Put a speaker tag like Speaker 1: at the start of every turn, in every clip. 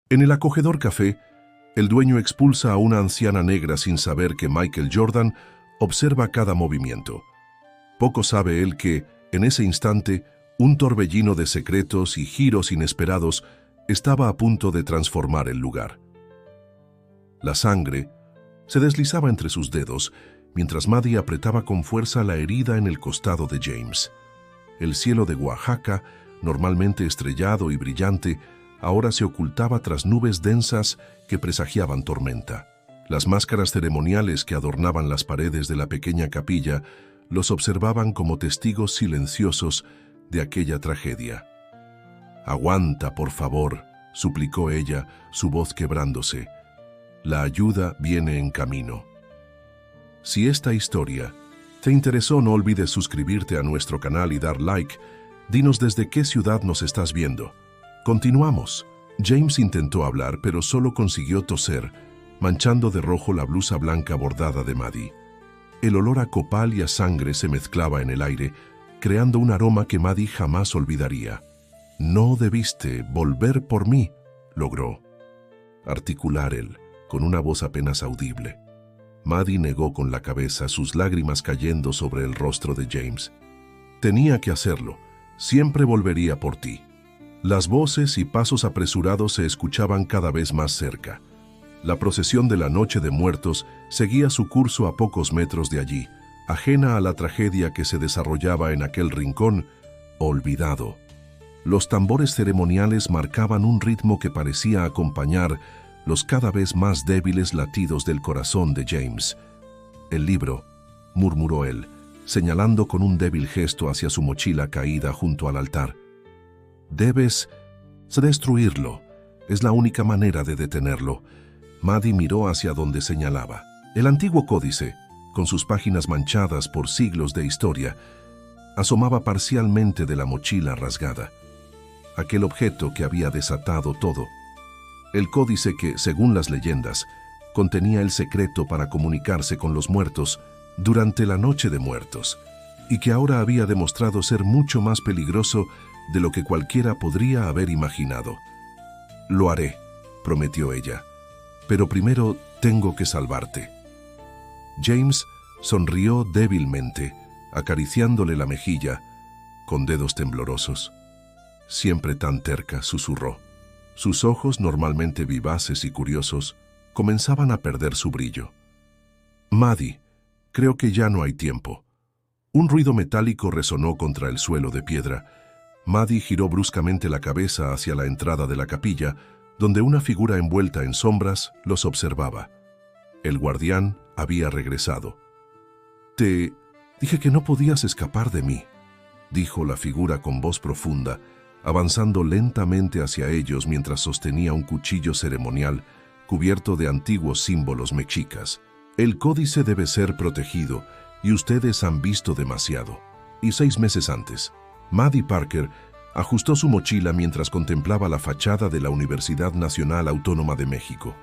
Speaker 1: En el acogedor café, el dueño expulsa a una anciana negra sin saber que Michael Jordan observa cada movimiento. Poco sabe él que, en ese instante, un torbellino de secretos y giros inesperados estaba a punto de transformar el lugar. La sangre se deslizaba entre sus dedos mientras Maddie apretaba con fuerza la herida en el costado de James. El cielo de Oaxaca, normalmente estrellado y brillante, ahora se ocultaba tras nubes densas que presagiaban tormenta. Las máscaras ceremoniales que adornaban las paredes de la pequeña capilla los observaban como testigos silenciosos de aquella tragedia. «Aguanta, por favor», suplicó ella, su voz quebrándose. «La ayuda viene en camino». Si esta historia te interesó, no olvides suscribirte a nuestro canal y dar like. Dinos desde qué ciudad nos estás viendo. Continuamos. James intentó hablar, pero solo consiguió toser, manchando de rojo la blusa blanca bordada de Maddie. El olor a copal y a sangre se mezclaba en el aire, creando un aroma que Maddie jamás olvidaría. «No debiste volver por mí», logró articular él, con una voz apenas audible. Maddie negó con la cabeza, sus lágrimas cayendo sobre el rostro de James. «Tenía que hacerlo. Siempre volvería por ti». Las voces y pasos apresurados se escuchaban cada vez más cerca. La procesión de la Noche de Muertos seguía su curso a pocos metros de allí, ajena a la tragedia que se desarrollaba en aquel rincón olvidado. Los tambores ceremoniales marcaban un ritmo que parecía acompañar los cada vez más débiles latidos del corazón de James. «El libro», murmuró él, señalando con un débil gesto hacia su mochila caída junto al altar. «Debes destruirlo. Es la única manera de detenerlo». Maddie miró hacia donde señalaba. El antiguo códice, con sus páginas manchadas por siglos de historia, asomaba parcialmente de la mochila rasgada. Aquel objeto que había desatado todo. El códice que, según las leyendas, contenía el secreto para comunicarse con los muertos durante la Noche de Muertos, y que ahora había demostrado ser mucho más peligroso de lo que cualquiera podría haber imaginado. «Lo haré», prometió ella, «pero primero tengo que salvarte». James sonrió débilmente, acariciándole la mejilla, con dedos temblorosos. «Siempre tan terca», susurró. Sus ojos, normalmente vivaces y curiosos, comenzaban a perder su brillo. «Maddie, creo que ya no hay tiempo». Un ruido metálico resonó contra el suelo de piedra. Maddie giró bruscamente la cabeza hacia la entrada de la capilla, donde una figura envuelta en sombras los observaba. El guardián había regresado. «Te dije que no podías escapar de mí», dijo la figura con voz profunda, avanzando lentamente hacia ellos mientras sostenía un cuchillo ceremonial cubierto de antiguos símbolos mexicas. «El códice debe ser protegido y ustedes han visto demasiado». Y 6 meses antes, Maddie Parker ajustó su mochila mientras contemplaba la fachada de la Universidad Nacional Autónoma de México.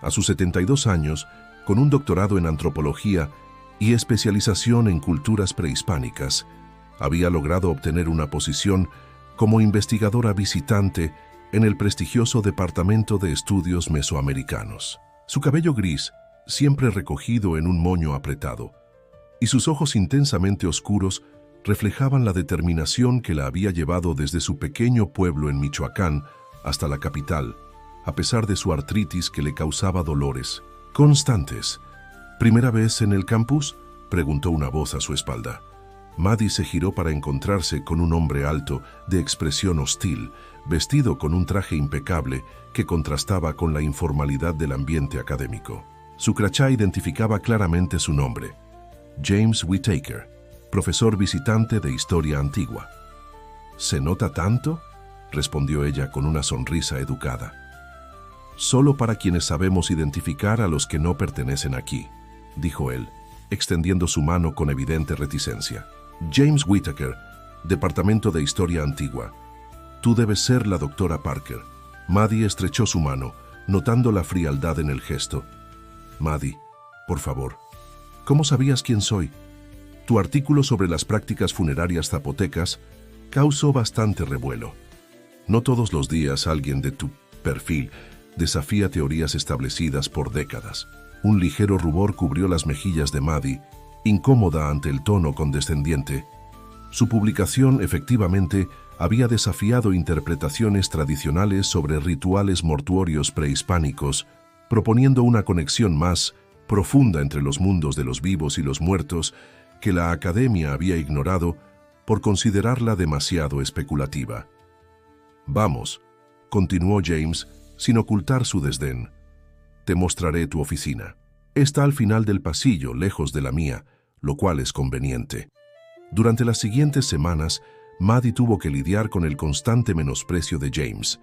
Speaker 1: A sus 72 años, con un doctorado en antropología y especialización en culturas prehispánicas, había logrado obtener una posición como investigadora visitante en el prestigioso Departamento de Estudios Mesoamericanos. Su cabello gris, siempre recogido en un moño apretado, y sus ojos intensamente oscuros reflejaban la determinación que la había llevado desde su pequeño pueblo en Michoacán hasta la capital, a pesar de su artritis que le causaba dolores constantes. «¿Primera vez en el campus?», preguntó una voz a su espalda. Maddie se giró para encontrarse con un hombre alto, de expresión hostil, vestido con un traje impecable que contrastaba con la informalidad del ambiente académico. Su crachá identificaba claramente su nombre: James Whittaker, profesor visitante de Historia Antigua. «¿Se nota tanto?», respondió ella con una sonrisa educada. «Solo para quienes sabemos identificar a los que no pertenecen aquí», dijo él, extendiendo su mano con evidente reticencia. «James Whittaker, Departamento de Historia Antigua. Tú debes ser la doctora Parker». Maddie estrechó su mano, notando la frialdad en el gesto. «Maddie, por favor, ¿cómo sabías quién soy? Tu artículo sobre las prácticas funerarias zapotecas causó bastante revuelo. No todos los días alguien de tu perfil desafía teorías establecidas por décadas. Un ligero rubor cubrió las mejillas de Maddie, incómoda ante el tono condescendiente. Su publicación, efectivamente, había desafiado interpretaciones tradicionales sobre rituales mortuorios prehispánicos, proponiendo una conexión más profunda entre los mundos de los vivos y los muertos que la academia había ignorado por considerarla demasiado especulativa. «Vamos», continuó James, sin ocultar su desdén. «Te mostraré tu oficina. Está al final del pasillo, lejos de la mía, lo cual es conveniente». Durante las siguientes semanas, Maddie tuvo que lidiar con el constante menosprecio de James.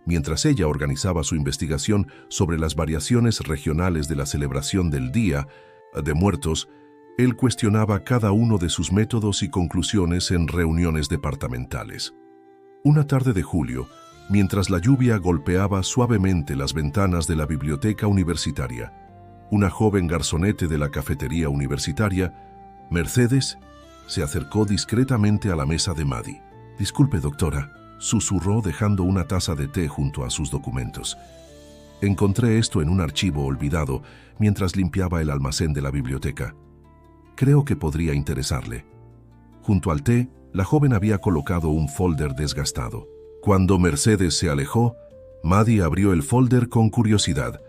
Speaker 1: Mientras ella organizaba su investigación sobre las variaciones regionales de la celebración del Día de Muertos, él cuestionaba cada uno de sus métodos y conclusiones en reuniones departamentales. Una tarde de julio, mientras la lluvia golpeaba suavemente las ventanas de la biblioteca universitaria, una joven garzonete de la cafetería universitaria, Mercedes, se acercó discretamente a la mesa de Maddie. «Disculpe, doctora», susurró dejando una taza de té junto a sus documentos. «Encontré esto en un archivo olvidado mientras limpiaba el almacén de la biblioteca. Creo que podría interesarle». Junto al té, la joven había colocado un folder desgastado. Cuando Mercedes se alejó, Maddie abrió el folder con curiosidad.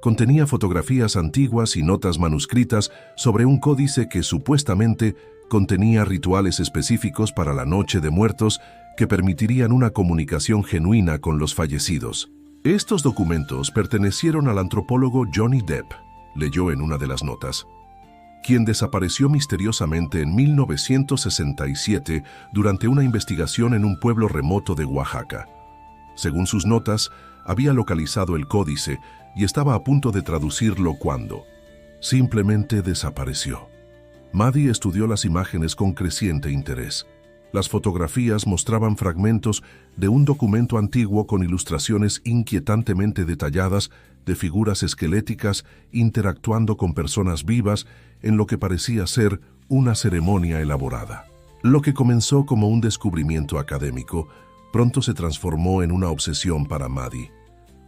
Speaker 1: Contenía fotografías antiguas y notas manuscritas sobre un códice que supuestamente contenía rituales específicos para la Noche de Muertos que permitirían una comunicación genuina con los fallecidos. Estos documentos pertenecieron al antropólogo Johnny Depp, leyó en una de las notas, quien desapareció misteriosamente en 1967 durante una investigación en un pueblo remoto de Oaxaca. Según sus notas, había localizado el códice y estaba a punto de traducirlo cuando simplemente desapareció. Maddie estudió las imágenes con creciente interés. Las fotografías mostraban fragmentos de un documento antiguo con ilustraciones inquietantemente detalladas de figuras esqueléticas interactuando con personas vivas en lo que parecía ser una ceremonia elaborada. Lo que comenzó como un descubrimiento académico, pronto se transformó en una obsesión para Maddie.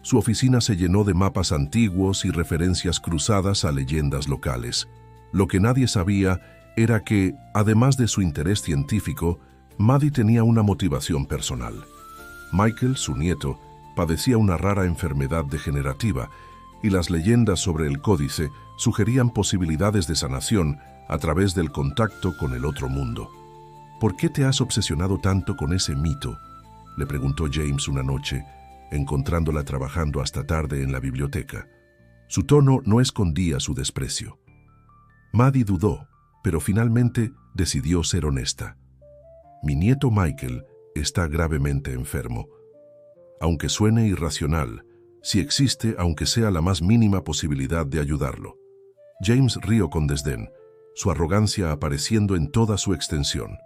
Speaker 1: Su oficina se llenó de mapas antiguos y referencias cruzadas a leyendas locales. Lo que nadie sabía era que, además de su interés científico, Maddie tenía una motivación personal. Michael, su nieto, padecía una rara enfermedad degenerativa y las leyendas sobre el códice sugerían posibilidades de sanación a través del contacto con el otro mundo. «¿Por qué te has obsesionado tanto con ese mito?», le preguntó James una noche, encontrándola trabajando hasta tarde en la biblioteca. Su tono no escondía su desprecio. Maddie dudó, pero finalmente decidió ser honesta. «Mi nieto Michael está gravemente enfermo. Aunque suene irracional, si existe aunque sea la más mínima posibilidad de ayudarlo». James rió con desdén, su arrogancia apareciendo en toda su extensión.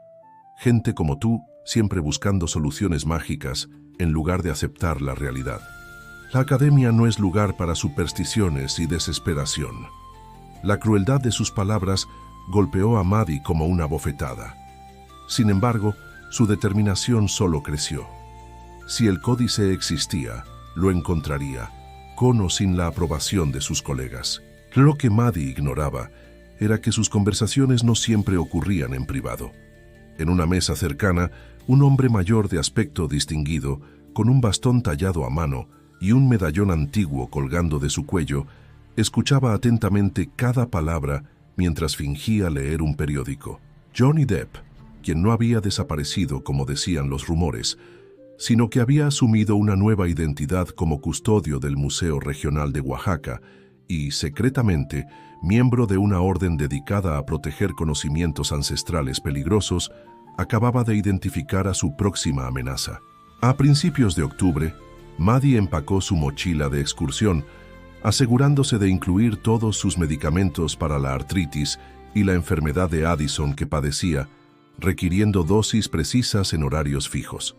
Speaker 1: «Gente como tú, siempre buscando soluciones mágicas, en lugar de aceptar la realidad. La academia no es lugar para supersticiones y desesperación». La crueldad de sus palabras golpeó a Maddie como una bofetada. Sin embargo, su determinación solo creció. Si el códice existía, lo encontraría, con o sin la aprobación de sus colegas. Lo que Maddie ignoraba era que sus conversaciones no siempre ocurrían en privado. En una mesa cercana, un hombre mayor de aspecto distinguido, con un bastón tallado a mano y un medallón antiguo colgando de su cuello, escuchaba atentamente cada palabra mientras fingía leer un periódico. Johnny Depp, quien no había desaparecido como decían los rumores, sino que había asumido una nueva identidad como custodio del Museo Regional de Oaxaca y, secretamente, miembro de una orden dedicada a proteger conocimientos ancestrales peligrosos, acababa de identificar a su próxima amenaza. A principios de octubre, Maddie empacó su mochila de excursión, asegurándose de incluir todos sus medicamentos para la artritis y la enfermedad de Addison que padecía, requiriendo dosis precisas en horarios fijos.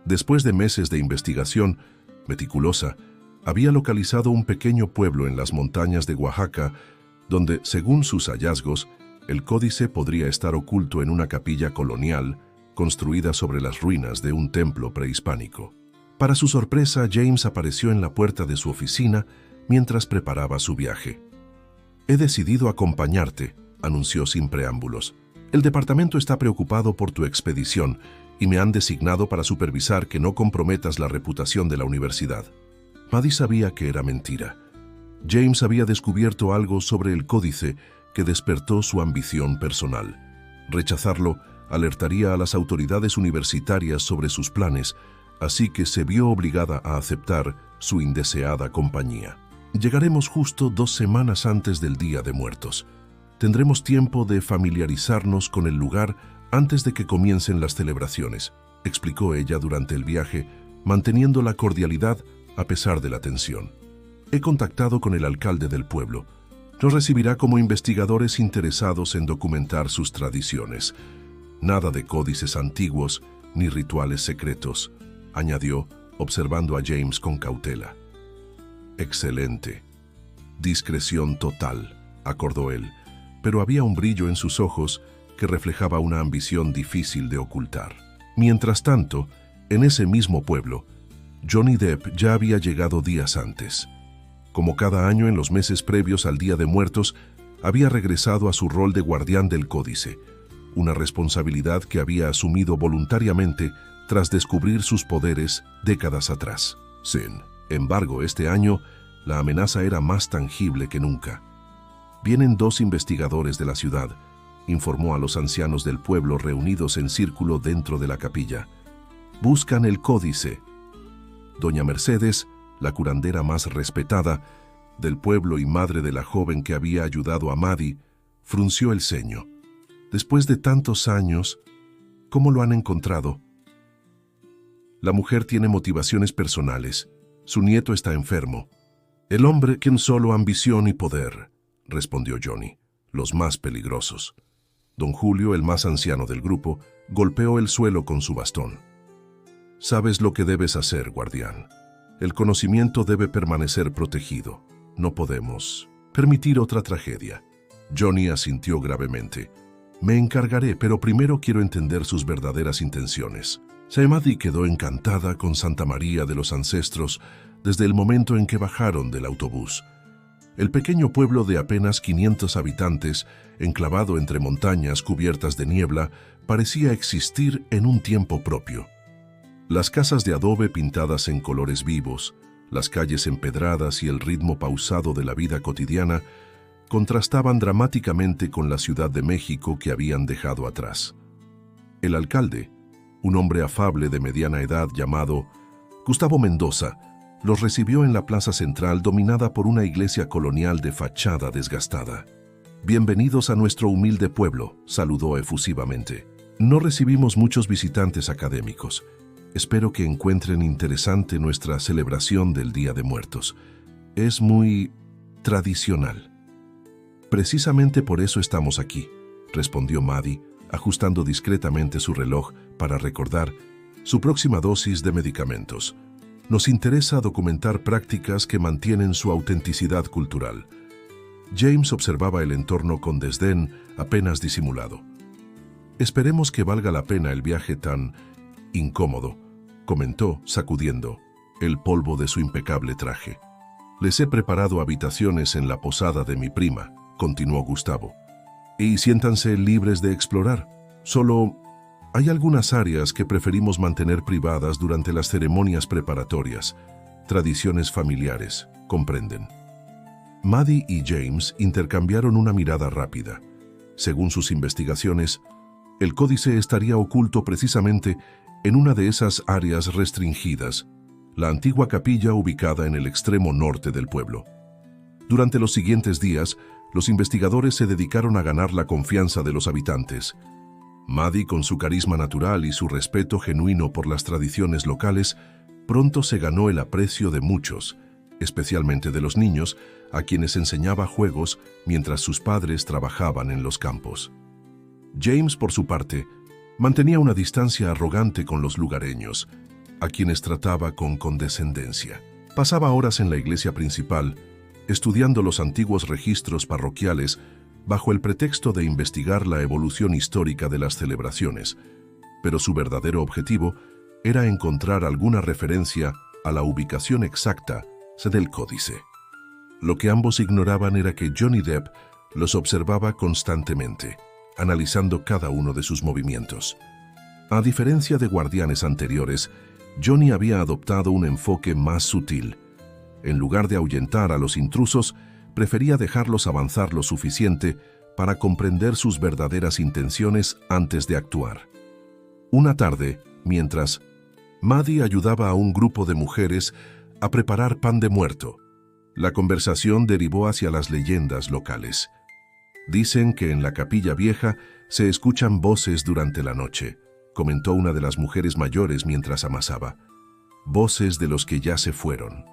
Speaker 1: Después de meses de investigación meticulosa, había localizado un pequeño pueblo en las montañas de Oaxaca, donde, según sus hallazgos, el códice podría estar oculto en una capilla colonial construida sobre las ruinas de un templo prehispánico. Para su sorpresa, James apareció en la puerta de su oficina mientras preparaba su viaje. «He decidido acompañarte», anunció sin preámbulos. «El departamento está preocupado por tu expedición y me han designado para supervisar que no comprometas la reputación de la universidad». Maddie sabía que era mentira. James había descubierto algo sobre el códice que despertó su ambición personal. Rechazarlo alertaría a las autoridades universitarias sobre sus planes, así que se vio obligada a aceptar su indeseada compañía. «Llegaremos justo 2 semanas antes del Día de Muertos. Tendremos tiempo de familiarizarnos con el lugar antes de que comiencen las celebraciones», explicó ella durante el viaje, manteniendo la cordialidad a pesar de la tensión. «He contactado con el alcalde del pueblo. Nos recibirá como investigadores interesados en documentar sus tradiciones. Nada de códices antiguos ni rituales secretos», añadió, observando a James con cautela. «Excelente. Discreción total», acordó él, pero había un brillo en sus ojos que reflejaba una ambición difícil de ocultar. Mientras tanto, en ese mismo pueblo, Johnny Depp ya había llegado días antes. Como cada año en los meses previos al Día de Muertos, había regresado a su rol de guardián del códice, una responsabilidad que había asumido voluntariamente tras descubrir sus poderes décadas atrás. Sin embargo, este año, la amenaza era más tangible que nunca. «Vienen 2 investigadores de la ciudad», informó a los ancianos del pueblo reunidos en círculo dentro de la capilla. «Buscan el códice». Doña Mercedes, la curandera más respetada del pueblo y madre de la joven que había ayudado a Maddie, frunció el ceño. «Después de tantos años, ¿cómo lo han encontrado?» «La mujer tiene motivaciones personales. Su nieto está enfermo». «El hombre tiene solo ambición y poder», respondió Johnny, «los más peligrosos». Don Julio, el más anciano del grupo, golpeó el suelo con su bastón. «Sabes lo que debes hacer, guardián. El conocimiento debe permanecer protegido. No podemos permitir otra tragedia». Johnny asintió gravemente. «Me encargaré, pero primero quiero entender sus verdaderas intenciones». Maddie quedó encantada con Santa María de los Ancestros desde el momento en que bajaron del autobús. El pequeño pueblo de apenas 500 habitantes, enclavado entre montañas cubiertas de niebla, parecía existir en un tiempo propio. Las casas de adobe pintadas en colores vivos, las calles empedradas y el ritmo pausado de la vida cotidiana contrastaban dramáticamente con la Ciudad de México que habían dejado atrás. El alcalde, un hombre afable de mediana edad llamado Gustavo Mendoza, los recibió en la plaza central dominada por una iglesia colonial de fachada desgastada. «Bienvenidos a nuestro humilde pueblo», saludó efusivamente. «No recibimos muchos visitantes académicos. Espero que encuentren interesante nuestra celebración del Día de Muertos. Es muy tradicional». «Precisamente por eso estamos aquí», respondió Maddie, ajustando discretamente su reloj para recordar su próxima dosis de medicamentos. «Nos interesa documentar prácticas que mantienen su autenticidad cultural». James observaba el entorno con desdén apenas disimulado. «Esperemos que valga la pena el viaje tan incómodo», comentó, sacudiendo el polvo de su impecable traje. «Les he preparado habitaciones en la posada de mi prima», continuó Gustavo. «Y siéntanse libres de explorar. Solo hay algunas áreas que preferimos mantener privadas durante las ceremonias preparatorias. Tradiciones familiares, comprenden». Maddie y James intercambiaron una mirada rápida. Según sus investigaciones, el códice estaría oculto precisamente en una de esas áreas restringidas, la antigua capilla ubicada en el extremo norte del pueblo. Durante los siguientes días, los investigadores se dedicaron a ganar la confianza de los habitantes. Maddie, con su carisma natural y su respeto genuino por las tradiciones locales, pronto se ganó el aprecio de muchos, especialmente de los niños, a quienes enseñaba juegos mientras sus padres trabajaban en los campos. James, por su parte, mantenía una distancia arrogante con los lugareños, a quienes trataba con condescendencia. Pasaba horas en la iglesia principal, estudiando los antiguos registros parroquiales bajo el pretexto de investigar la evolución histórica de las celebraciones, pero su verdadero objetivo era encontrar alguna referencia a la ubicación exacta del códice. Lo que ambos ignoraban era que Johnny Depp los observaba constantemente, analizando cada uno de sus movimientos. A diferencia de guardianes anteriores, Johnny había adoptado un enfoque más sutil. En lugar de ahuyentar a los intrusos, prefería dejarlos avanzar lo suficiente para comprender sus verdaderas intenciones antes de actuar. Una tarde, mientras Maddie ayudaba a un grupo de mujeres a preparar pan de muerto, la conversación derivó hacia las leyendas locales. Dicen que en la capilla vieja se escuchan voces durante la noche, comentó una de las mujeres mayores mientras amasaba. Voces de los que ya se fueron.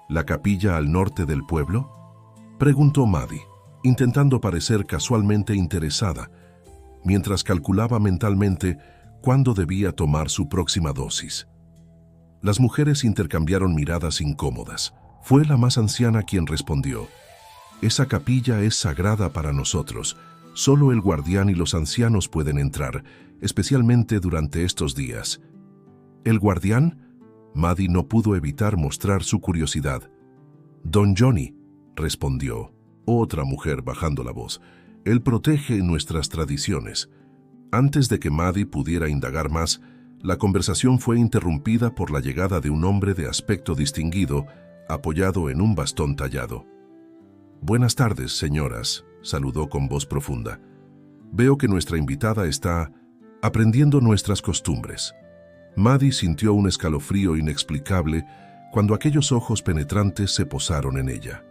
Speaker 1: ¿La capilla al norte del pueblo?, preguntó Maddie, intentando parecer casualmente interesada, mientras calculaba mentalmente cuándo debía tomar su próxima dosis. Las mujeres intercambiaron miradas incómodas. Fue la más anciana quien respondió: «Esa capilla es sagrada para nosotros. Solo el guardián y los ancianos pueden entrar, especialmente durante estos días». ¿El guardián? Maddie no pudo evitar mostrar su curiosidad. «Don Johnny», respondió otra mujer bajando la voz. «Él protege nuestras tradiciones». Antes de que Maddie pudiera indagar más, la conversación fue interrumpida por la llegada de un hombre de aspecto distinguido, apoyado en un bastón tallado. «Buenas tardes, señoras», saludó con voz profunda. «Veo que nuestra invitada está aprendiendo nuestras costumbres». Maddie sintió un escalofrío inexplicable cuando aquellos ojos penetrantes se posaron en ella.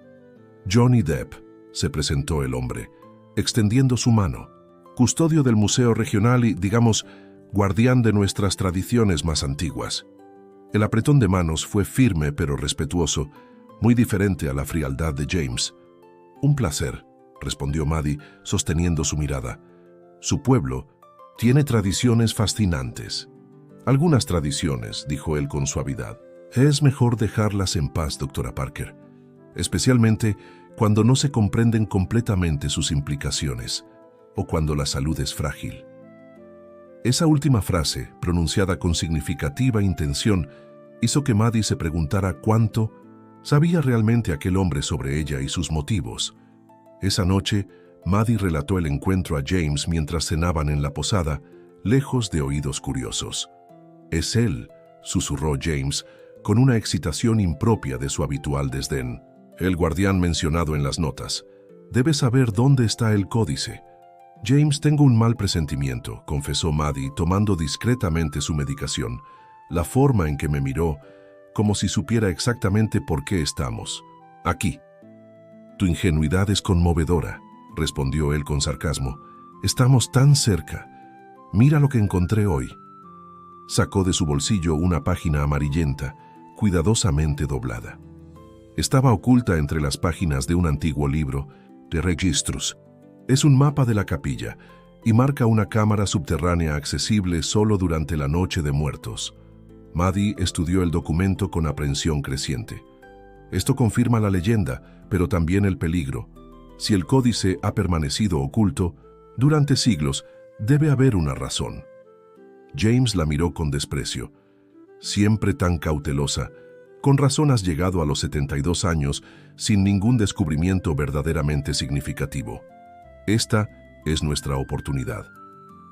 Speaker 1: «Johnny Depp», se presentó el hombre, extendiendo su mano. «Custodio del Museo Regional y, digamos, guardián de nuestras tradiciones más antiguas». El apretón de manos fue firme pero respetuoso, muy diferente a la frialdad de James. «Un placer», respondió Maddie, sosteniendo su mirada. «Su pueblo tiene tradiciones fascinantes». «Algunas tradiciones», dijo él con suavidad. «Es mejor dejarlas en paz, doctora Parker, especialmente cuando no se comprenden completamente sus implicaciones o cuando la salud es frágil». Esa última frase, pronunciada con significativa intención, hizo que Maddie se preguntara cuánto sabía realmente aquel hombre sobre ella y sus motivos. Esa noche, Maddie relató el encuentro a James mientras cenaban en la posada, lejos de oídos curiosos. «Es él», susurró James, con una excitación impropia de su habitual desdén. «El guardián mencionado en las notas. Debe saber dónde está el códice». «James, tengo un mal presentimiento», confesó Maddie, tomando discretamente su medicación. La forma en que me miró, como si supiera exactamente por qué estamos aquí. «Tu ingenuidad es conmovedora», respondió él con sarcasmo. «Estamos tan cerca. Mira lo que encontré hoy». Sacó de su bolsillo una página amarillenta, cuidadosamente doblada. Estaba oculta entre las páginas de un antiguo libro de registros. Es un mapa de la capilla y marca una cámara subterránea accesible solo durante la Noche de Muertos. Maddie estudió el documento con aprehensión creciente. Esto confirma la leyenda, pero también el peligro. Si el códice ha permanecido oculto durante siglos, debe haber una razón. James la miró con desprecio. «Siempre tan cautelosa. Con razón has llegado a los 72 años sin ningún descubrimiento verdaderamente significativo. Esta es nuestra oportunidad».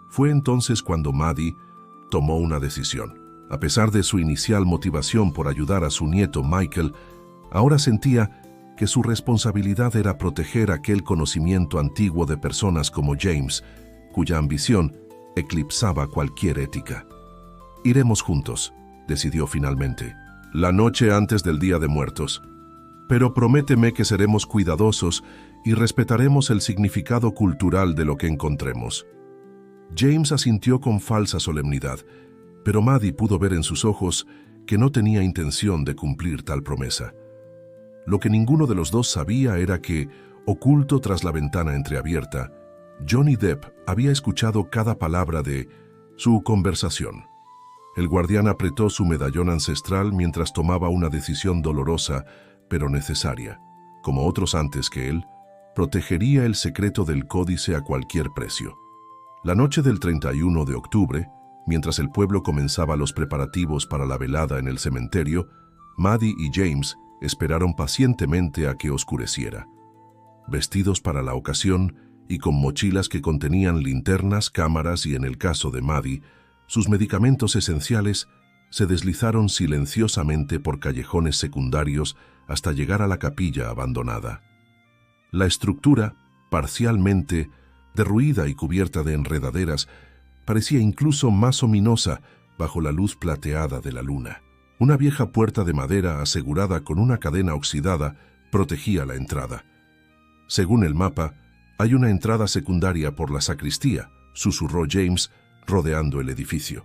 Speaker 1: Fue entonces cuando Maddie tomó una decisión. A pesar de su inicial motivación por ayudar a su nieto Michael, ahora sentía que su responsabilidad era proteger aquel conocimiento antiguo de personas como James, cuya ambición eclipsaba cualquier ética. «Iremos juntos», decidió finalmente, «la noche antes del Día de Muertos. Pero prométeme que seremos cuidadosos y respetaremos el significado cultural de lo que encontremos». James asintió con falsa solemnidad, pero Maddie pudo ver en sus ojos que no tenía intención de cumplir tal promesa. Lo que ninguno de los dos sabía era que, oculto tras la ventana entreabierta, Johnny Depp había escuchado cada palabra de su conversación. El guardián apretó su medallón ancestral mientras tomaba una decisión dolorosa, pero necesaria. Como otros antes que él, protegería el secreto del códice a cualquier precio. La noche del 31 de octubre, Mientras el pueblo comenzaba los preparativos para la velada en el cementerio, Maddie y James esperaron pacientemente a que oscureciera. Vestidos para la ocasión y con mochilas que contenían linternas, cámaras y, en el caso de Maddie, sus medicamentos esenciales, se deslizaron silenciosamente por callejones secundarios hasta llegar a la capilla abandonada. La estructura, parcialmente derruida y cubierta de enredaderas, parecía incluso más ominosa bajo la luz plateada de la luna. Una vieja puerta de madera asegurada con una cadena oxidada protegía la entrada. Según el mapa, hay una entrada secundaria por la sacristía, susurró James, rodeando el edificio.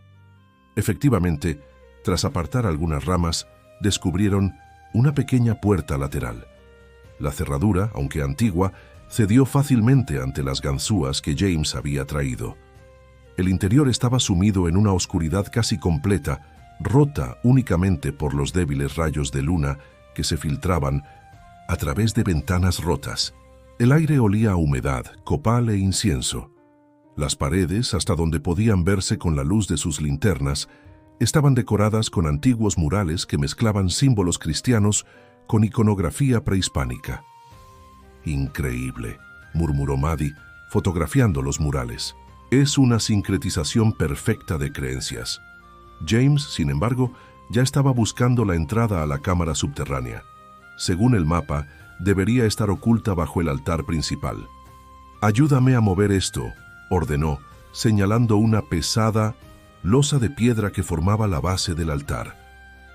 Speaker 1: Efectivamente, tras apartar algunas ramas, descubrieron una pequeña puerta lateral. La cerradura, aunque antigua, cedió fácilmente ante las ganzúas que James había traído. El interior estaba sumido en una oscuridad casi completa, rota únicamente por los débiles rayos de luna que se filtraban a través de ventanas rotas. El aire olía a humedad, copal e incienso. Las paredes, hasta donde podían verse con la luz de sus linternas, estaban decoradas con antiguos murales que mezclaban símbolos cristianos con iconografía prehispánica. «Increíble», murmuró Maddie, fotografiando los murales. «Es una sincretización perfecta de creencias». James, sin embargo, ya estaba buscando la entrada a la cámara subterránea. Según el mapa, debería estar oculta bajo el altar principal. «Ayúdame a mover esto», ordenó, señalando una pesada losa de piedra que formaba la base del altar.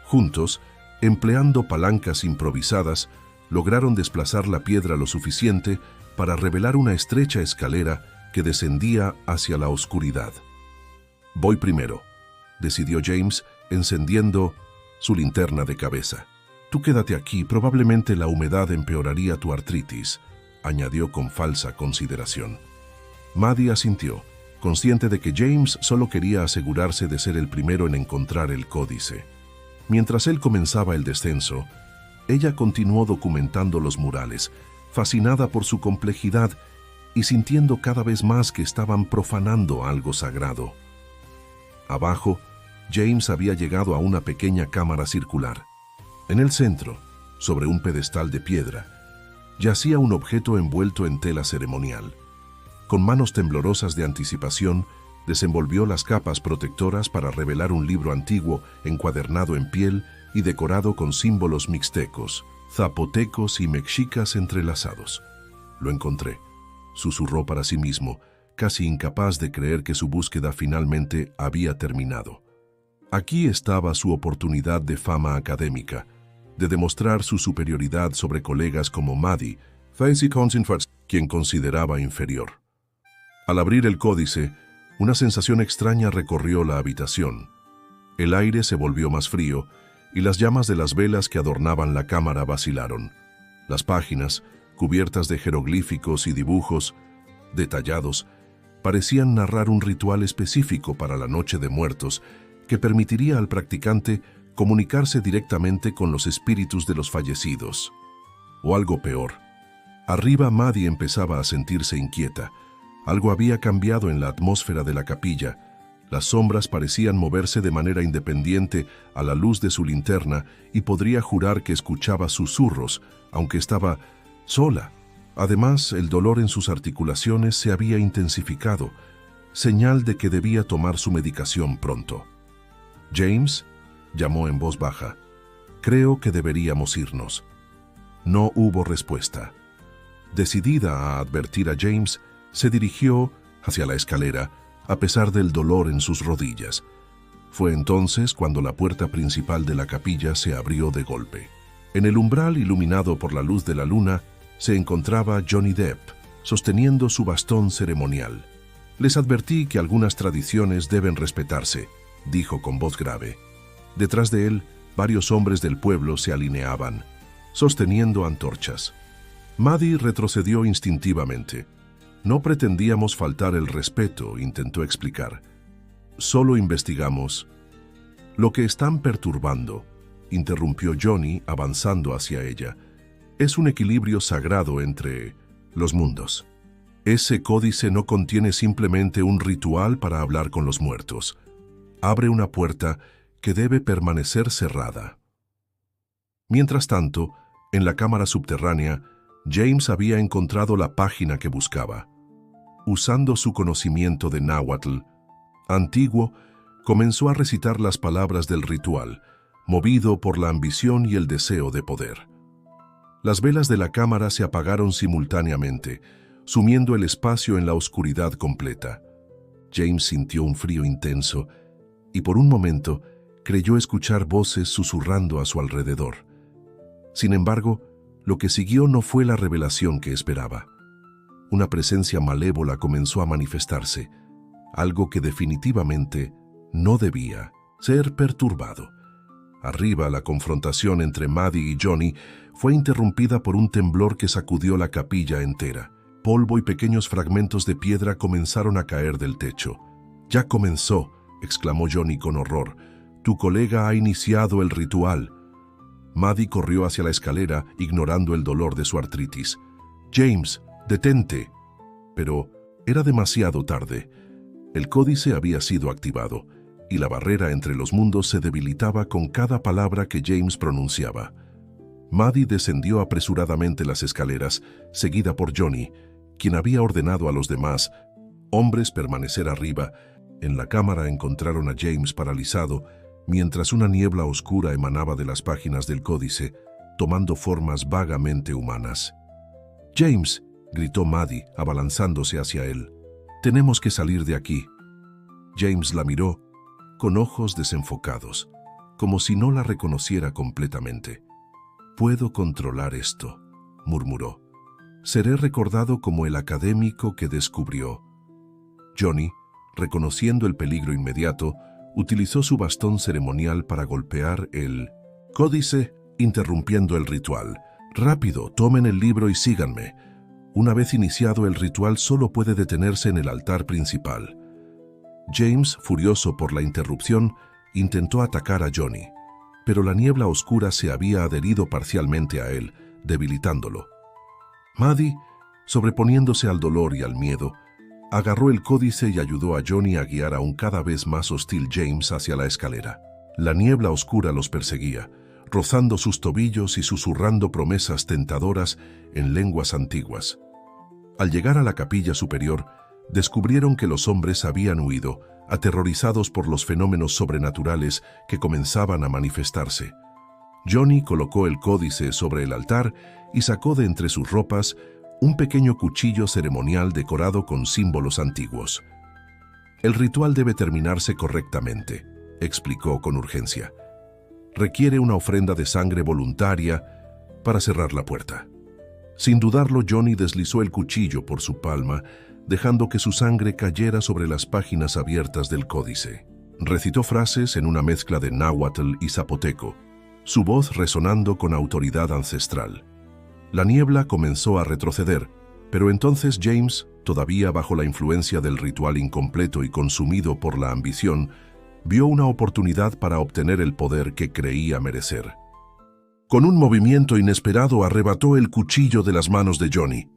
Speaker 1: Juntos, empleando palancas improvisadas, lograron desplazar la piedra lo suficiente para revelar una estrecha escalera que descendía hacia la oscuridad. «Voy primero», decidió James, encendiendo su linterna de cabeza. «Tú quédate aquí, probablemente la humedad empeoraría tu artritis», añadió con falsa consideración. Maddie asintió, consciente de que James solo quería asegurarse de ser el primero en encontrar el códice. Mientras él comenzaba el descenso, ella continuó documentando los murales, fascinada por su complejidad y sintiendo cada vez más que estaban profanando algo sagrado. Abajo, James había llegado a una pequeña cámara circular. En el centro, sobre un pedestal de piedra, yacía un objeto envuelto en tela ceremonial. Con manos temblorosas de anticipación, desenvolvió las capas protectoras para revelar un libro antiguo encuadernado en piel y decorado con símbolos mixtecos, zapotecos y mexicas entrelazados. «Lo encontré», susurró para sí mismo, casi incapaz de creer que su búsqueda finalmente había terminado. Aquí estaba su oportunidad de fama académica, de demostrar su superioridad sobre colegas como Maddie, quien consideraba inferior. Al abrir el códice, una sensación extraña recorrió la habitación. El aire se volvió más frío y las llamas de las velas que adornaban la cámara vacilaron. Las páginas, cubiertas de jeroglíficos y dibujos detallados, parecían narrar un ritual específico para la Noche de Muertos que permitiría al practicante comunicarse directamente con los espíritus de los fallecidos. O algo peor. Arriba Maddie empezaba a sentirse inquieta. Algo había cambiado en la atmósfera de la capilla. Las sombras parecían moverse de manera independiente a la luz de su linterna y podría jurar que escuchaba susurros, aunque estaba sola. Además, el dolor en sus articulaciones se había intensificado, señal de que debía tomar su medicación pronto. «James», llamó en voz baja, «creo que deberíamos irnos». No hubo respuesta. Decidida a advertir a James, se dirigió hacia la escalera, a pesar del dolor en sus rodillas. Fue entonces cuando la puerta principal de la capilla se abrió de golpe. En el umbral iluminado por la luz de la luna, se encontraba Johnny Depp, sosteniendo su bastón ceremonial. «Les advertí que algunas tradiciones deben respetarse», dijo con voz grave. Detrás de él, varios hombres del pueblo se alineaban, sosteniendo antorchas. Maddie retrocedió instintivamente. «No pretendíamos faltar el respeto», intentó explicar. «Solo investigamos». «Lo que están perturbando», interrumpió Johnny avanzando hacia ella, «es un equilibrio sagrado entre los mundos. Ese códice no contiene simplemente un ritual para hablar con los muertos. abre una puerta que debe permanecer cerrada. Mientras tanto, en la cámara subterránea, James había encontrado la página que buscaba. Usando su conocimiento de náhuatl antiguo, comenzó a recitar las palabras del ritual, movido por la ambición y el deseo de poder. Las velas de la cámara se apagaron simultáneamente, sumiendo el espacio en la oscuridad completa. James sintió un frío intenso y por un momento creyó escuchar voces susurrando a su alrededor. Sin embargo, lo que siguió no fue la revelación que esperaba. Una presencia malévola comenzó a manifestarse, algo que definitivamente no debía ser perturbado. Arriba, la confrontación entre Maddie y Johnny fue interrumpida por un temblor que sacudió la capilla entera. Polvo y pequeños fragmentos de piedra comenzaron a caer del techo. «Ya comenzó», exclamó Johnny con horror. «Tu colega ha iniciado el ritual». Maddie corrió hacia la escalera, ignorando el dolor de su artritis. «James, detente». Pero era demasiado tarde. El códice había sido activado, y la barrera entre los mundos se debilitaba con cada palabra que James pronunciaba. Maddie descendió apresuradamente las escaleras, seguida por Johnny, quien había ordenado a los demás hombres permanecer arriba. En la cámara encontraron a James paralizado, mientras una niebla oscura emanaba de las páginas del códice, tomando formas vagamente humanas. «James», gritó Maddie, abalanzándose hacia él. «Tenemos que salir de aquí». James la miró, con ojos desenfocados, como si no la reconociera completamente. «Puedo controlar esto», murmuró. «Seré recordado como el académico que descubrió». Johnny, reconociendo el peligro inmediato, utilizó su bastón ceremonial para golpear el códice, interrumpiendo el ritual. «Rápido, tomen el libro y síganme. Una vez iniciado el ritual solo puede detenerse en el altar principal». James, furioso por la interrupción, intentó atacar a Johnny, pero la niebla oscura se había adherido parcialmente a él, debilitándolo. Maddie, sobreponiéndose al dolor y al miedo, agarró el códice y ayudó a Johnny a guiar a un cada vez más hostil James hacia la escalera. La niebla oscura los perseguía, rozando sus tobillos y susurrando promesas tentadoras en lenguas antiguas. Al llegar a la capilla superior, descubrieron que los hombres habían huido, aterrorizados por los fenómenos sobrenaturales que comenzaban a manifestarse. Johnny colocó el códice sobre el altar y sacó de entre sus ropas un pequeño cuchillo ceremonial decorado con símbolos antiguos. «El ritual debe terminarse correctamente», explicó con urgencia. «Requiere una ofrenda de sangre voluntaria para cerrar la puerta». Sin dudarlo, Johnny deslizó el cuchillo por su palma, dejando que su sangre cayera sobre las páginas abiertas del códice. Recitó frases en una mezcla de náhuatl y zapoteco, su voz resonando con autoridad ancestral. La niebla comenzó a retroceder, pero entonces James, todavía bajo la influencia del ritual incompleto y consumido por la ambición, vio una oportunidad para obtener el poder que creía merecer. Con un movimiento inesperado arrebató el cuchillo de las manos de Johnny.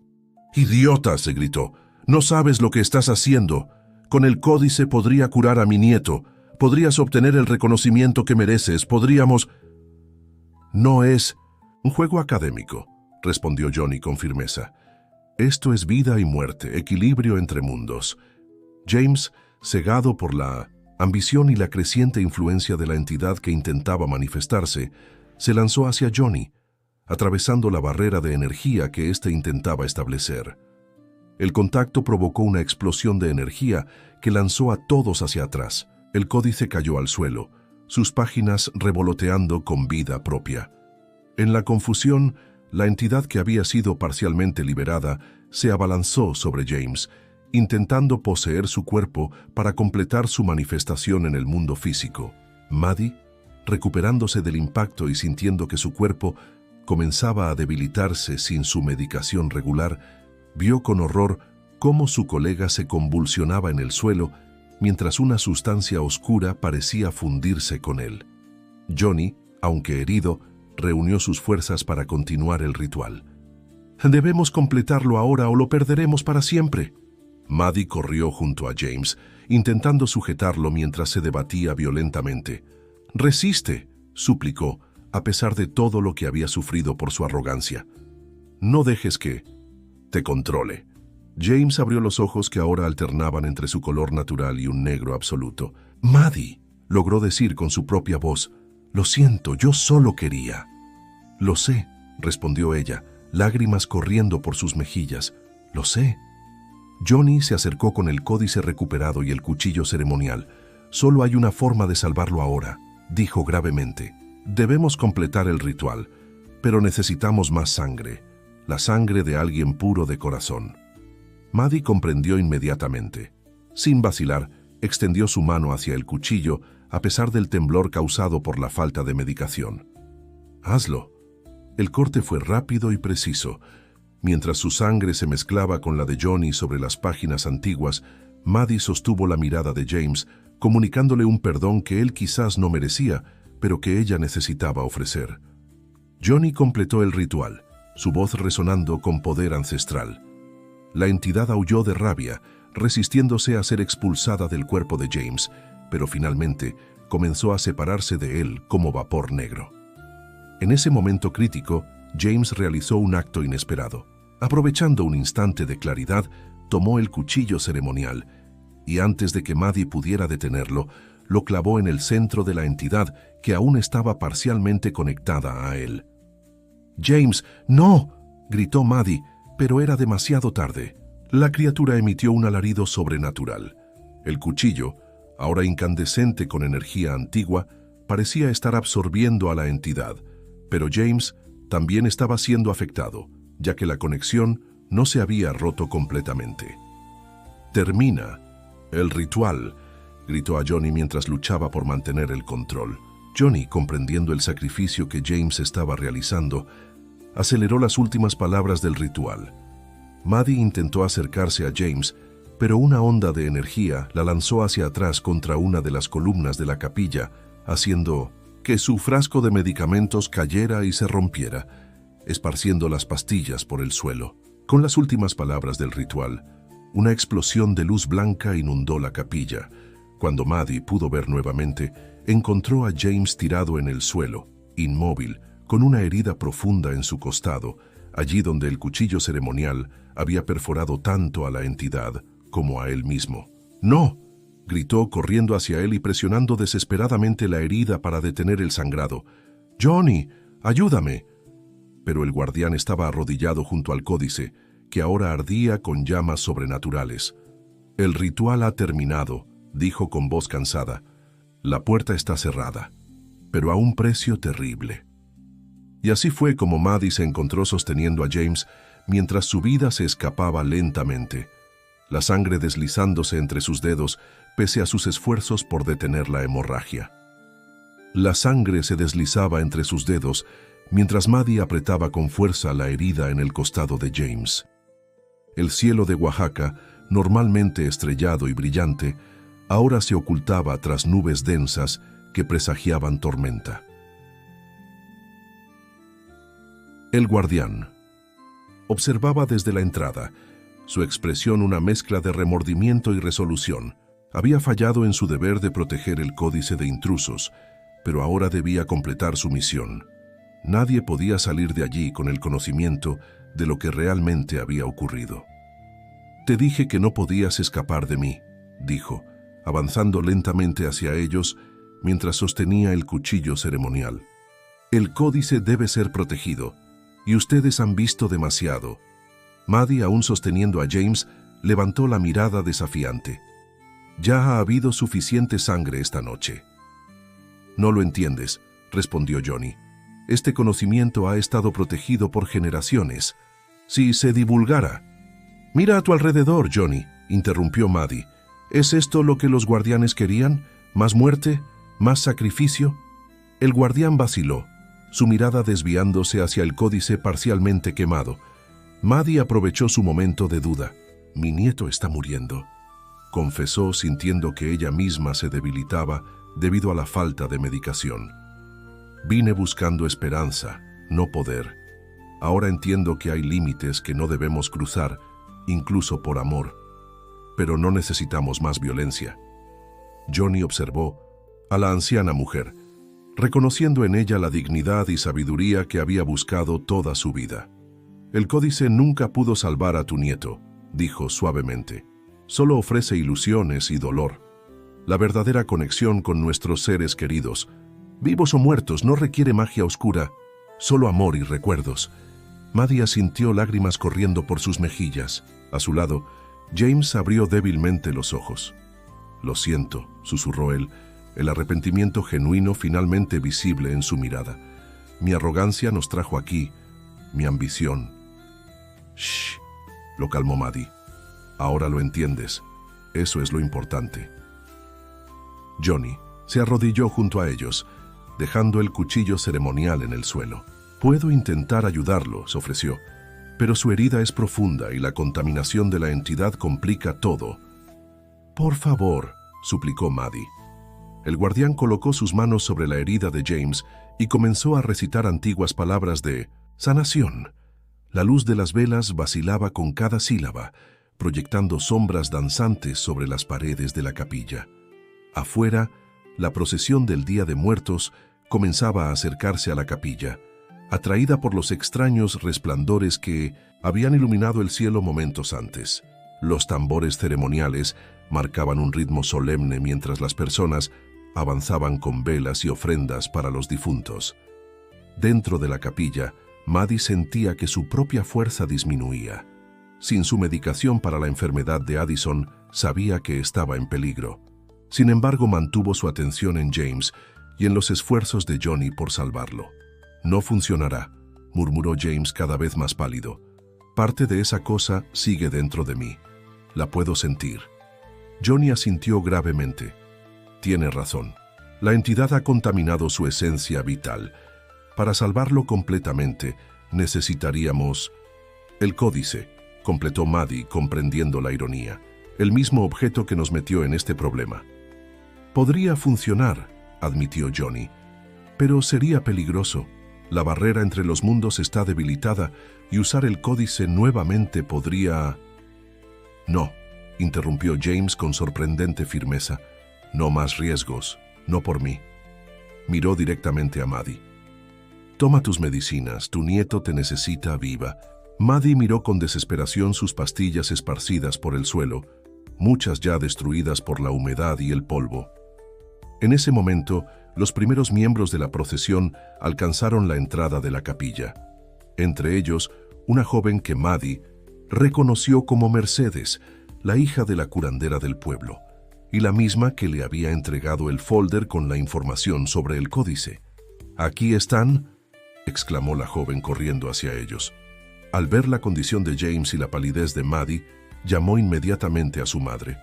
Speaker 1: «¡Idiota!», se gritó. «No sabes lo que estás haciendo. Con el códice podría curar a mi nieto. Podrías obtener el reconocimiento que mereces. Podríamos...» «No es un juego académico», respondió Johnny con firmeza. «Esto es vida y muerte, equilibrio entre mundos». James, cegado por la ambición y la creciente influencia de la entidad que intentaba manifestarse, se lanzó hacia Johnny, atravesando la barrera de energía que éste intentaba establecer. El contacto provocó una explosión de energía que lanzó a todos hacia atrás. El códice cayó al suelo, sus páginas revoloteando con vida propia. En la confusión, la entidad que había sido parcialmente liberada se abalanzó sobre James, intentando poseer su cuerpo para completar su manifestación en el mundo físico. Maddie, recuperándose del impacto y sintiendo que su cuerpo comenzaba a debilitarse sin su medicación regular, vio con horror cómo su colega se convulsionaba en el suelo mientras una sustancia oscura parecía fundirse con él. Johnny, aunque herido, reunió sus fuerzas para continuar el ritual. «Debemos completarlo ahora o lo perderemos para siempre». Maddie corrió junto a James intentando sujetarlo mientras se debatía violentamente. «Resiste», suplicó, a pesar de todo lo que había sufrido por su arrogancia. «No dejes que te controle». James abrió los ojos que ahora alternaban entre su color natural y un negro absoluto. «Maddie», logró decir con su propia voz, «lo siento, yo solo quería». «Lo sé», respondió ella, lágrimas corriendo por sus mejillas. «Lo sé». Johnny se acercó con el códice recuperado y el cuchillo ceremonial. «Solo hay una forma de salvarlo ahora», dijo gravemente. «Debemos completar el ritual, pero necesitamos más sangre, la sangre de alguien puro de corazón». Maddie comprendió inmediatamente. Sin vacilar, extendió su mano hacia el cuchillo, a pesar del temblor causado por la falta de medicación. «Hazlo». El corte fue rápido y preciso. Mientras su sangre se mezclaba con la de Johnny sobre las páginas antiguas, Maddie sostuvo la mirada de James, comunicándole un perdón que él quizás no merecía, pero que ella necesitaba ofrecer. Johnny completó el ritual, su voz resonando con poder ancestral. La entidad aulló de rabia, resistiéndose a ser expulsada del cuerpo de James, pero finalmente comenzó a separarse de él como vapor negro. En ese momento crítico, James realizó un acto inesperado. Aprovechando un instante de claridad, tomó el cuchillo ceremonial y antes de que Maddie pudiera detenerlo, lo clavó en el centro de la entidad que aún estaba parcialmente conectada a él. «¡James, no!», gritó Maddie, pero era demasiado tarde. La criatura emitió un alarido sobrenatural. El cuchillo, ahora incandescente con energía antigua, parecía estar absorbiendo a la entidad, pero James también estaba siendo afectado, ya que la conexión no se había roto completamente. «Termina el ritual», gritó a Johnny mientras luchaba por mantener el control. Johnny, comprendiendo el sacrificio que James estaba realizando, aceleró las últimas palabras del ritual. Maddie intentó acercarse a James, pero una onda de energía la lanzó hacia atrás contra una de las columnas de la capilla, haciendo que su frasco de medicamentos cayera y se rompiera, esparciendo las pastillas por el suelo. Con las últimas palabras del ritual, una explosión de luz blanca inundó la capilla. Cuando Maddie pudo ver nuevamente, encontró a James tirado en el suelo, inmóvil, con una herida profunda en su costado, allí donde el cuchillo ceremonial había perforado tanto a la entidad como a él mismo. «¡No!», gritó corriendo hacia él y presionando desesperadamente la herida para detener el sangrado. «¡Johnny, ayúdame!». Pero el guardián estaba arrodillado junto al códice, que ahora ardía con llamas sobrenaturales. «El ritual ha terminado», dijo con voz cansada. «La puerta está cerrada, pero a un precio terrible». Y así fue como Maddie se encontró sosteniendo a James mientras su vida se escapaba lentamente, la sangre deslizándose entre sus dedos pese a sus esfuerzos por detener la hemorragia. La sangre se deslizaba entre sus dedos mientras Maddie apretaba con fuerza la herida en el costado de James. El cielo de Oaxaca, normalmente estrellado y brillante, ahora se ocultaba tras nubes densas que presagiaban tormenta. El guardián observaba desde la entrada, su expresión una mezcla de remordimiento y resolución. Había fallado en su deber de proteger el códice de intrusos, pero ahora debía completar su misión. Nadie podía salir de allí con el conocimiento de lo que realmente había ocurrido. «Te dije que no podías escapar de mí», dijo, avanzando lentamente hacia ellos mientras sostenía el cuchillo ceremonial. «El códice debe ser protegido, y ustedes han visto demasiado». Maddie, aún sosteniendo a James, levantó la mirada desafiante. «Ya ha habido suficiente sangre esta noche». «No lo entiendes», respondió Johnny. «Este conocimiento ha estado protegido por generaciones. Si se divulgara...» «Mira a tu alrededor, Johnny», interrumpió Maddie. ¿Es esto lo que los guardianes querían? ¿Más muerte? ¿Más sacrificio? El guardián vaciló, su mirada desviándose hacia el códice parcialmente quemado. Maddie aprovechó su momento de duda. «Mi nieto está muriendo», confesó, sintiendo que ella misma se debilitaba debido a la falta de medicación. «Vine buscando esperanza, no poder. Ahora entiendo que hay límites que no debemos cruzar, incluso por amor». pero no necesitamos más violencia. Johnny observó a la anciana mujer, reconociendo en ella la dignidad y sabiduría que había buscado toda su vida. El códice nunca pudo salvar a tu nieto, dijo suavemente. Solo ofrece ilusiones y dolor. La verdadera conexión con nuestros seres queridos, vivos o muertos, no requiere magia oscura, solo amor y recuerdos. Maddie sintió lágrimas corriendo por sus mejillas. A su lado, James abrió débilmente los ojos. «Lo siento», susurró él, el arrepentimiento genuino finalmente visible en su mirada. «Mi arrogancia nos trajo aquí, mi ambición». «Shh», lo calmó Maddie. «Ahora lo entiendes. Eso es lo importante». Johnny se arrodilló junto a ellos, dejando el cuchillo ceremonial en el suelo. «Puedo intentar ayudarlo», se ofreció, «pero su herida es profunda y la contaminación de la entidad complica todo». «Por favor», suplicó Maddie. El guardián colocó sus manos sobre la herida de James y comenzó a recitar antiguas palabras de sanación. La luz de las velas vacilaba con cada sílaba, proyectando sombras danzantes sobre las paredes de la capilla. Afuera, la procesión del Día de Muertos comenzaba a acercarse a la capilla, atraída por los extraños resplandores que habían iluminado el cielo momentos antes. Los tambores ceremoniales marcaban un ritmo solemne mientras las personas avanzaban con velas y ofrendas para los difuntos. Dentro de la capilla, Maddie sentía que su propia fuerza disminuía. Sin su medicación para la enfermedad de Addison, sabía que estaba en peligro. Sin embargo, mantuvo su atención en James y en los esfuerzos de Johnny por salvarlo. «No funcionará», murmuró James cada vez más pálido. «Parte de esa cosa sigue dentro de mí. La puedo sentir». Johnny asintió gravemente. «Tiene razón. La entidad ha contaminado su esencia vital. Para salvarlo completamente, necesitaríamos...» «El códice», completó Maddie, comprendiendo la ironía. «El mismo objeto que nos metió en este problema». «Podría funcionar», admitió Johnny, «pero sería peligroso. La barrera entre los mundos está debilitada y usar el códice nuevamente podría...» «No», interrumpió James con sorprendente firmeza. «No más riesgos, no por mí». Miró directamente a Maddie. «Toma tus medicinas, tu nieto te necesita viva». Maddie miró con desesperación sus pastillas esparcidas por el suelo, muchas ya destruidas por la humedad y el polvo. En ese momento, los primeros miembros de la procesión alcanzaron la entrada de la capilla. Entre ellos, una joven que Maddie reconoció como Mercedes, la hija de la curandera del pueblo, y la misma que le había entregado el folder con la información sobre el códice. «¿Aquí están?», exclamó la joven corriendo hacia ellos. Al ver la condición de James y la palidez de Maddie, llamó inmediatamente a su madre.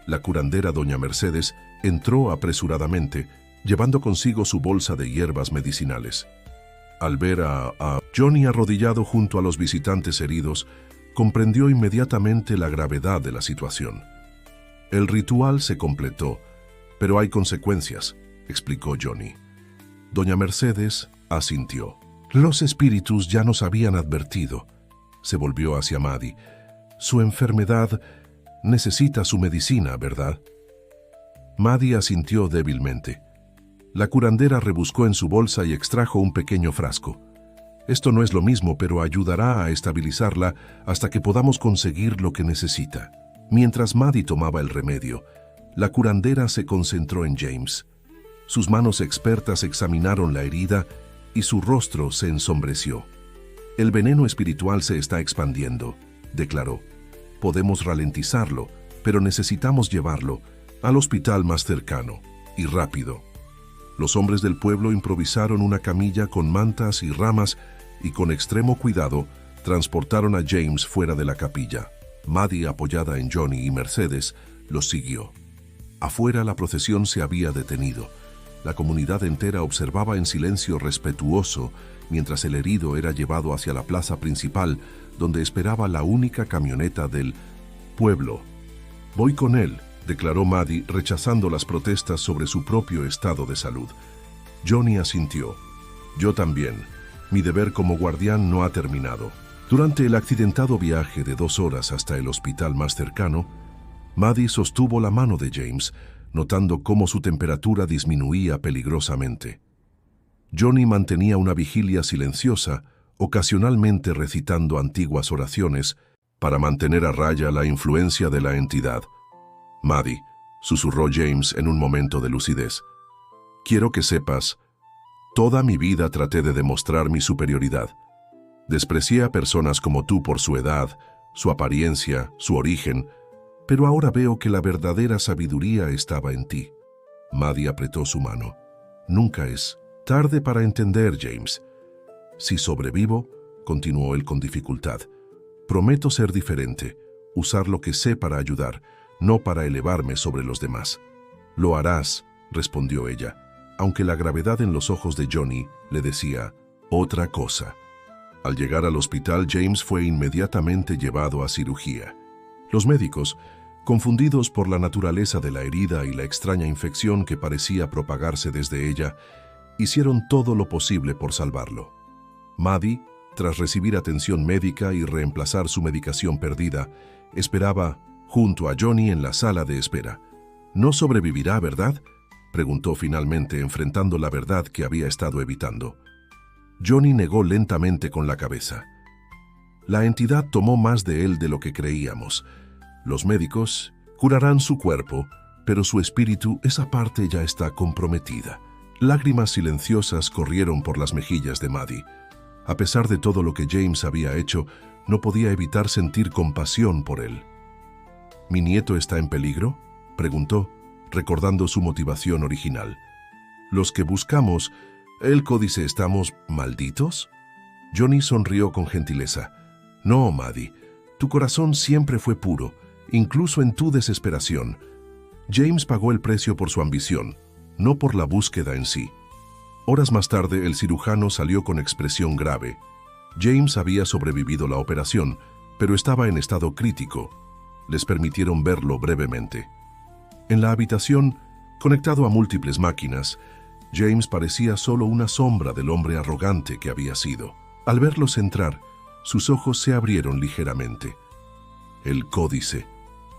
Speaker 1: La curandera doña Mercedes entró apresuradamente, llevando consigo su bolsa de hierbas medicinales. Al ver a Johnny arrodillado junto a los visitantes heridos, comprendió inmediatamente la gravedad de la situación. «El ritual se completó, pero hay consecuencias», explicó Johnny. Doña Mercedes asintió. «Los espíritus ya nos habían advertido», se volvió hacia Maddie. «Su enfermedad necesita su medicina, ¿verdad?». Maddie asintió débilmente. La curandera rebuscó en su bolsa y extrajo un pequeño frasco. «Esto no es lo mismo, pero ayudará a estabilizarla hasta que podamos conseguir lo que necesita». Mientras Maddie tomaba el remedio, la curandera se concentró en James. Sus manos expertas examinaron la herida y su rostro se ensombreció. «El veneno espiritual se está expandiendo», declaró. «Podemos ralentizarlo, pero necesitamos llevarlo al hospital más cercano, y rápido». Los hombres del pueblo improvisaron una camilla con mantas y ramas y con extremo cuidado transportaron a James fuera de la capilla. Maddie, apoyada en Johnny y Mercedes, los siguió. Afuera la procesión se había detenido. La comunidad entera observaba en silencio respetuoso mientras el herido era llevado hacia la plaza principal, donde esperaba la única camioneta del pueblo. «Voy con él», declaró Maddie, rechazando las protestas sobre su propio estado de salud. Johnny asintió. «Yo también. Mi deber como guardián no ha terminado». Durante el accidentado viaje de 2 horas hasta el hospital más cercano, Maddie sostuvo la mano de James, notando cómo su temperatura disminuía peligrosamente. Johnny mantenía una vigilia silenciosa, ocasionalmente recitando antiguas oraciones para mantener a raya la influencia de la entidad. «Maddie», susurró James en un momento de lucidez, «quiero que sepas, toda mi vida traté de demostrar mi superioridad. Desprecié a personas como tú por su edad, su apariencia, su origen, pero ahora veo que la verdadera sabiduría estaba en ti». Maddie apretó su mano. «Nunca es tarde para entender, James. Si sobrevivo», continuó él con dificultad, «prometo ser diferente, usar lo que sé para ayudar, no para elevarme sobre los demás». «Lo harás», respondió ella, aunque la gravedad en los ojos de Johnny le decía otra cosa. Al llegar al hospital, James fue inmediatamente llevado a cirugía. Los médicos, confundidos por la naturaleza de la herida y la extraña infección que parecía propagarse desde ella, hicieron todo lo posible por salvarlo. Maddie, tras recibir atención médica y reemplazar su medicación perdida, esperaba junto a Johnny en la sala de espera. «No sobrevivirá, ¿verdad?», preguntó finalmente, enfrentando la verdad que había estado evitando. Johnny negó lentamente con la cabeza. «La entidad tomó más de él de lo que creíamos. Los médicos curarán su cuerpo, pero su espíritu, esa parte ya está comprometida». Lágrimas silenciosas corrieron por las mejillas de Maddie. A pesar de todo lo que James había hecho, no podía evitar sentir compasión por él. «¿Mi nieto está en peligro?», preguntó, recordando su motivación original. «Los que buscamos el códice estamos malditos». Johnny sonrió con gentileza. «No, Maddie, tu corazón siempre fue puro, incluso en tu desesperación. James pagó el precio por su ambición, no por la búsqueda en sí». Horas más tarde, el cirujano salió con expresión grave. James había sobrevivido la operación, pero estaba en estado crítico. Les permitieron verlo brevemente. En la habitación, conectado a múltiples máquinas, James parecía solo una sombra del hombre arrogante que había sido. Al verlos entrar, sus ojos se abrieron ligeramente. «El códice»,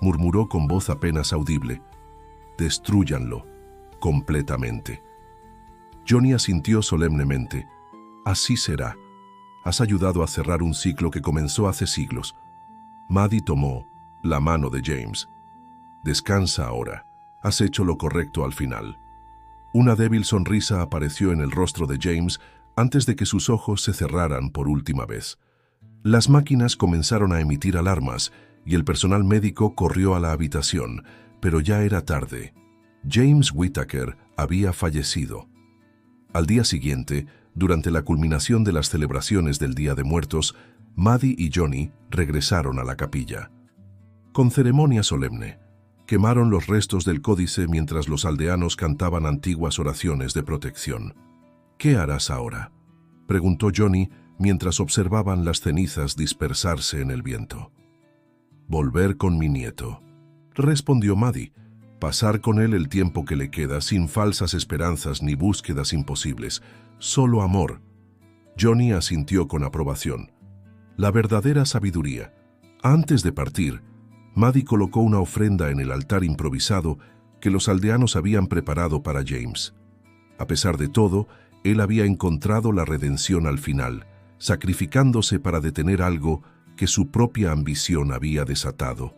Speaker 1: murmuró con voz apenas audible. «Destrúyanlo completamente». Johnny asintió solemnemente. «Así será. Has ayudado a cerrar un ciclo que comenzó hace siglos». Maddie tomó la mano de James. «Descansa ahora. Has hecho lo correcto al final». Una débil sonrisa apareció en el rostro de James antes de que sus ojos se cerraran por última vez. Las máquinas comenzaron a emitir alarmas y el personal médico corrió a la habitación, pero ya era tarde. James Whittaker había fallecido. Al día siguiente, durante la culminación de las celebraciones del Día de Muertos, Maddie y Johnny regresaron a la capilla. Con ceremonia solemne, quemaron los restos del códice mientras los aldeanos cantaban antiguas oraciones de protección. «¿Qué harás ahora?», preguntó Johnny mientras observaban las cenizas dispersarse en el viento. «Volver con mi nieto», respondió Maddie. «Pasar con él el tiempo que le queda sin falsas esperanzas ni búsquedas imposibles, solo amor». Johnny asintió con aprobación. La verdadera sabiduría. Antes de partir, Maddie colocó una ofrenda en el altar improvisado que los aldeanos habían preparado para James. A pesar de todo, él había encontrado la redención al final, sacrificándose para detener algo que su propia ambición había desatado.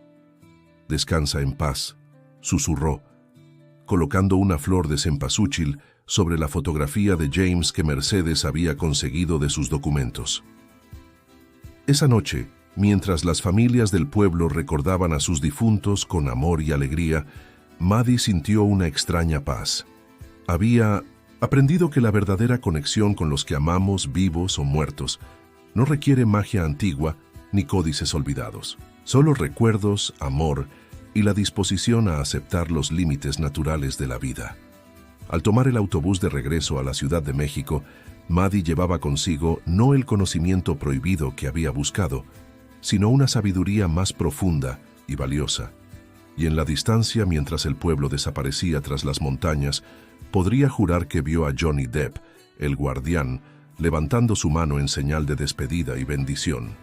Speaker 1: «Descansa en paz», susurró, colocando una flor de cempasúchil sobre la fotografía de James que Mercedes había conseguido de sus documentos. Esa noche, mientras las familias del pueblo recordaban a sus difuntos con amor y alegría, Maddie sintió una extraña paz. Había aprendido que la verdadera conexión con los que amamos, vivos o muertos, no requiere magia antigua ni códices olvidados. Solo recuerdos, amor y la disposición a aceptar los límites naturales de la vida. Al tomar el autobús de regreso a la Ciudad de México, Maddie llevaba consigo no el conocimiento prohibido que había buscado, sino una sabiduría más profunda y valiosa. Y en la distancia, mientras el pueblo desaparecía tras las montañas, podría jurar que vio a Johnny Depp, el guardián, levantando su mano en señal de despedida y bendición.